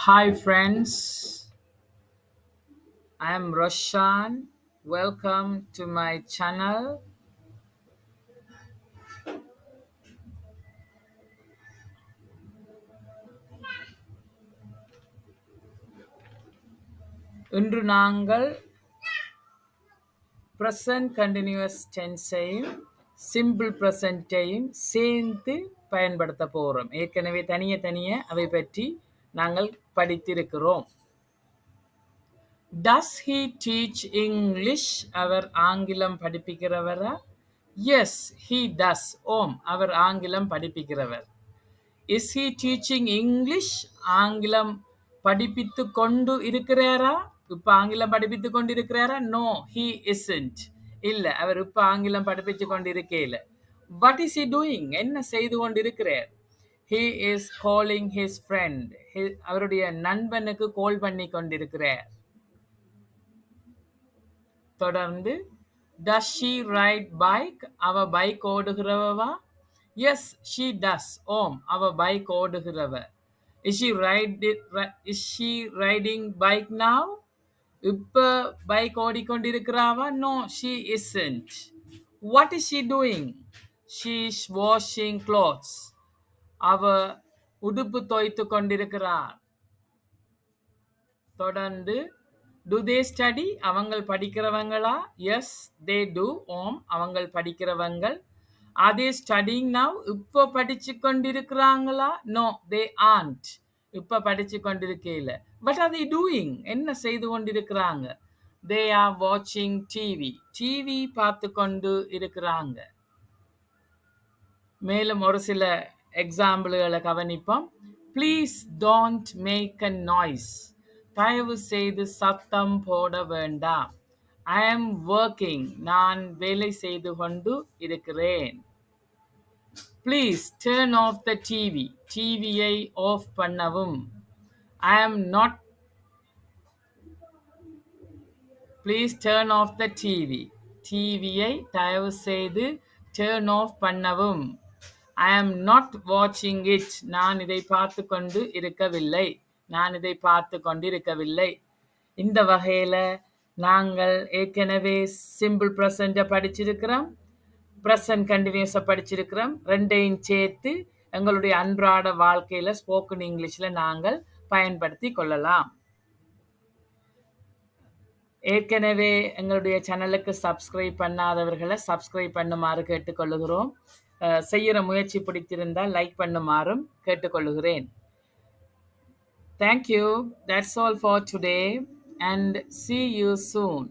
Hi friends, I am Roshan. Welcome to my channel. இன்று நாங்கள் present continuous tenseையும் simple presentையும் சேர்த்து பயன்படுத்த போறோம். ஏற்கனவே தனியே அவை பற்றி நாங்கள் படித்திருக்கிறோம். Does he teach English? அவர் ஆங்கிலம் படிப்பிக்கிறவரா? Yes, he does. ஓம், அவர் ஆங்கிலம் படிப்பிக்கிறவர். Is he teaching English? ஆங்கிலம் படிப்பித்துக் கொண்டு இருக்கிறாரா? இப்ப ஆங்கிலம் படிப்பித்துக் கொண்டு இருக்கிறாரா? No, he isn't. இல்ல, அவர் இப்ப ஆங்கிலம் படிப்பித்துக் கொண்டு இருக்கேல. What is he doing? என்ன செய்து கொண்டிருக்கிறார்? He is calling his friend. அவருடைய நண்பனுக்கு கால் பண்ணி கொண்டிருக்கிறார். தொடர்ந்து does she ride bike? அவ பைக் ஓடுகிறவா? Yes, she does. ஓம், அவ பைக் ஓடுகிறவ. Is she riding bike now? இப்ப பைக் ஓடிக்கொண்டிருக்கிறாவா? No, she isn't. What is she doing? She is washing clothes. அவ உடுப்பு தோய்த்து கொண்டிருக்கிறார். தொடர்ந்து do they study? அவங்கள் படிக்கிறவங்களா? Yes, they do. ஓம், அவங்கள் படிக்கிறவங்கள். Are they studying now? இப்ப படிச்சு கொண்டிருக்கிறாங்களா? No, they aren't. இப்ப படிச்சு கொண்டிருக்கையில. What are they doing? என்ன செய்து கொண்டிருக்கிறாங்க? They are watching TV. TV பார்த்து கொண்டு இருக்கிறாங்க. மேலும் ஒரு சில எக்ஸாம்பிள்களை கவனிப்போம். Please don't make a noise. தயவு செய்து சத்தம் போட வேண்டாம். ஐ ஆம் ஒர்க்கிங். நான் வேலை செய்து கொண்டு இருக்கிறேன். Please turn off the TV. டிவியை ஆஃப் பண்ணவும். I am not. Please turn off the TV. டிவியை தயவு செய்து டர்ன் ஆஃப் பண்ணவும். ஐ ஆம் நாட் வாட்சிங் இட். நான் இதை பார்த்து கொண்டு இருக்கவில்லை. நான் இதை பார்த்து கொண்டு இருக்கவில்லை. இந்த வகையில் நாங்கள் ஏற்கனவே சிம்பிள் ப்ரெசண்ட்டை படிச்சிருக்கிறோம், ப்ரெசன்ட் கண்டினியூஸை படிச்சிருக்கிறோம். ரெண்டையும் சேர்த்து எங்களுடைய அன்றாட வாழ்க்கையில் ஸ்போக்கன் இங்கிலீஷில் நாங்கள் பயன்படுத்தி கொள்ளலாம். ஏற்கனவே எங்களுடைய சேனலுக்கு சப்ஸ்கிரைப் பண்ணாதவர்களை சப்ஸ்கிரைப் பண்ணுமாறு கேட்டுக்கொள்ளுகிறோம். செய்கிற முயற்சி பிடித்திருந்தால் like பண்ணுமாறும் கேட்டுக்கொள்ளுகிறேன். Thank you. That's all for today and see you soon.